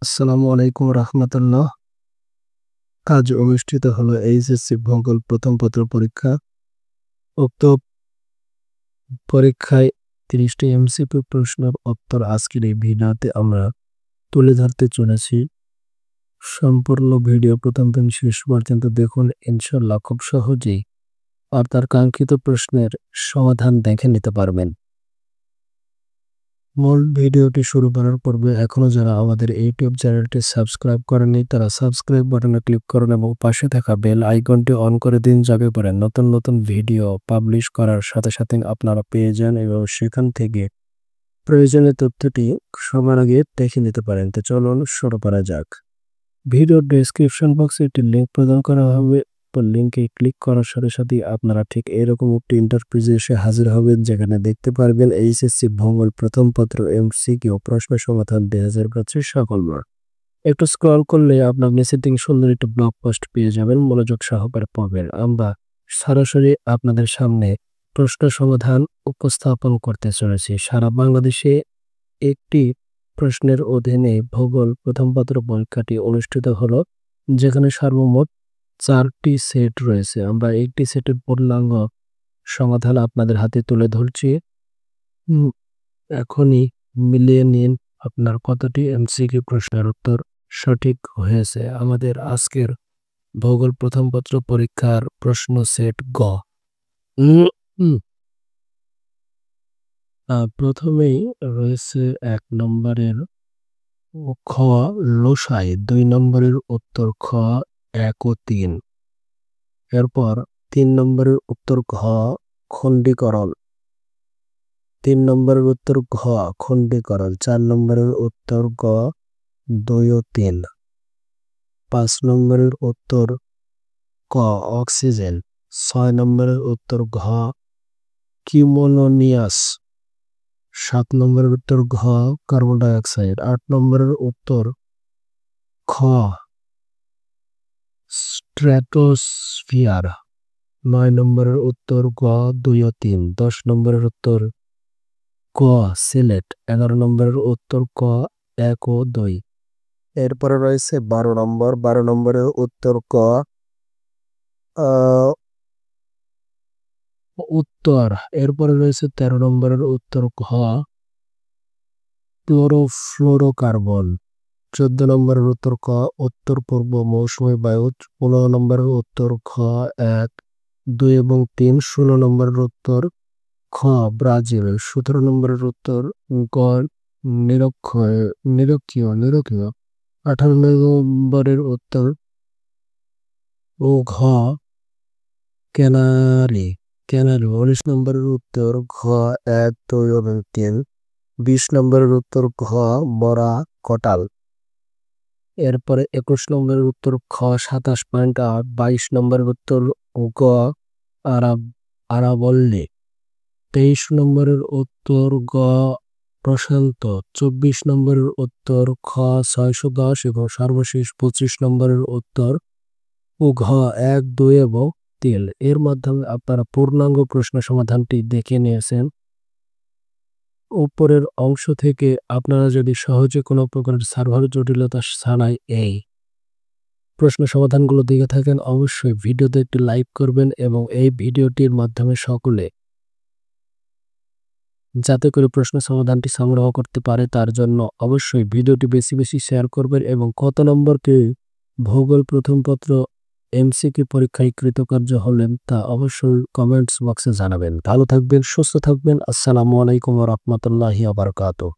আসসালামু আলাইকুম রহমতুল্লাহ। আজ অনুষ্ঠিত হলো এইচএসসি ভূগোল প্রথম পত্র পরীক্ষা। উক্ত পরীক্ষায় 30টি এমসিকিউ প্রশ্নের উত্তর আজকের এই ভিডিওতে আমরা তুলে ধরতে চলেছি। সম্পূর্ণ ভিডিও প্রথম থেকে শেষ পর্যন্ত দেখুন, ইনশাআল্লাহ খুব সহজেই আপনার কাঙ্ক্ষিত প্রশ্নের সমাধান দেখে নিতে পারবেন। মূল ভিডিওটি শুরু করার পূর্বে এখনও যারা আমাদের ইউটিউব চ্যানেলটি সাবস্ক্রাইব করেনি তারা সাবস্ক্রাইব বাটনে ক্লিক করুন এবং পাশে থাকা বেল আইকনটি অন করে দিন, যাতে করে নতুন নতুন ভিডিও পাবলিশ করার সাথে সাথে আপনারা পেয়ে যান এবং সেখান থেকে প্রয়োজনীয় তথ্যটি সবার আগে দেখে নিতে পারেন। তো চলুন শুরু করা যাক। ভিডিওর ডেসক্রিপশন বক্সে একটি লিঙ্ক প্রদান করা হবে। লিঙ্কে ক্লিক করার সাথে সাথে আপনারা ঠিক এরকম একটি ইন্টারফেসে এসে হাজির হবেন, যেখানে দেখতে পারবেন এইচএসসি ভূগোল প্রথম পত্র এমসিকিউ প্রশ্ন সমাধান 2025 সকল বার। একটু স্ক্রল করলে আপনার নিচের দিকে সুন্দর একটি ব্লগ পোস্ট পেয়ে যাবেন, মনোযোগ সহকারে পাবেন। আমরা সরাসরি আপনাদের সামনে প্রশ্ন সমাধান উপস্থাপন করতে চলেছি। সারা বাংলাদেশে একটি প্রশ্নের অধীনে ভূগোল প্রথম পত্র পরীক্ষাটি অনুষ্ঠিত হলো, যেখানে সর্বমোট 4টি সেট রয়েছে। আমরা একটি সেটের পূর্ণাঙ্গ সমাধান আপনাদের হাতে তুলে ধরছি। এখনই মিলিয়ে নিন আপনার কতটি এমসিকিউ প্রশ্নের উত্তর সঠিক হয়েছে। আমাদের আজকের ভূগোল প্রথম পত্র পরীক্ষার প্রশ্ন সেট গ। প্রথমেই রয়েছে 1 নম্বরের খ লোসাই, 2 নম্বরের উত্তর খ 1 ও 3। এরপর 3 নম্বরের উত্তর ঘ খণ্ডীকরণ, 3 নম্বরের উত্তর ঘ খণ্ডীকরণ, 4 নম্বরের উত্তর গ 2 ও 3, 5 নম্বরের উত্তর ক অক্সিজেন, 6 নম্বরের উত্তর ঘ কিউমোলোনিয়াস, 7 নম্বরের উত্তর ঘ কার্বন ডাইঅক্সাইড, 8 নম্বরের উত্তর খ স্ট্র্যাটোস্ফিয়ার, 9 নম্বরের উত্তর গ 2 ও 3, 10 নম্বরের উত্তর ক সিলেট, 11 নম্বরের উত্তর ক 1 ও 2। এরপরে রয়েছে 12 নম্বরের উত্তর ক উত্তর। এরপরে রয়েছে 13 নম্বরের উত্তর ঘ ক্লোরোফ্লোরোকার্বন, 14 নম্বরের উত্তর ক উত্তর পূর্ব মৌসুমী বায়ু, 15 নম্বরের উত্তর খ 1, 2 এবং 3, 16 নম্বরের উত্তর খ ব্রাজিল, 17 নম্বরের উত্তর গ নিরক্ষীয়, 18 নম্বরের উত্তর ও ঘ ক্যানারি, 19 নম্বরের উত্তর ঘ 1, 2 এবং 3, 20 নম্বরের উত্তর ঘ বরা কটাল। এরপরে 21 নম্বরের উত্তর খ 27.8, 22 নম্বরের উত্তর গ আরাবল্লী, 23 নম্বরের উত্তর গ প্রশান্ত, 24 নম্বরের উত্তর খ 610 এবং সর্বশেষ 25 নম্বরের উত্তর ও ঘ 1, 2 এবং 3। এর মাধ্যমে আপনারা পূর্ণাঙ্গ প্রশ্ন সমাধানটি দেখে নিয়েছেন। উপরের অংশ থেকে আপনারা যদি সহজে কোনো প্রকারের সার্ভার জটিলতা ছাড়াই এই প্রশ্ন সমাধানগুলো দেখে থাকেন, অবশ্যই ভিডিওতে একটি লাইক করবেন এবং এই ভিডিওটির মাধ্যমে সকলে যাতে করে প্রশ্ন সমাধানটি সংগ্রহ করতে পারে তার জন্য অবশ্যই ভিডিওটি বেশি বেশি শেয়ার করবেন এবং কত নম্বরকে ভূগোল প্রথম পত্র এমসিকিউ পরীক্ষায় কৃতকার্য হলেন তা অবশ্যই কমেন্টস বক্সে জানাবেন। ভালো থাকবেন, সুস্থ থাকবেন। আসসালামু আলাইকুম ওয়া রাহমাতুল্লাহি ওয়া বারাকাতুহু।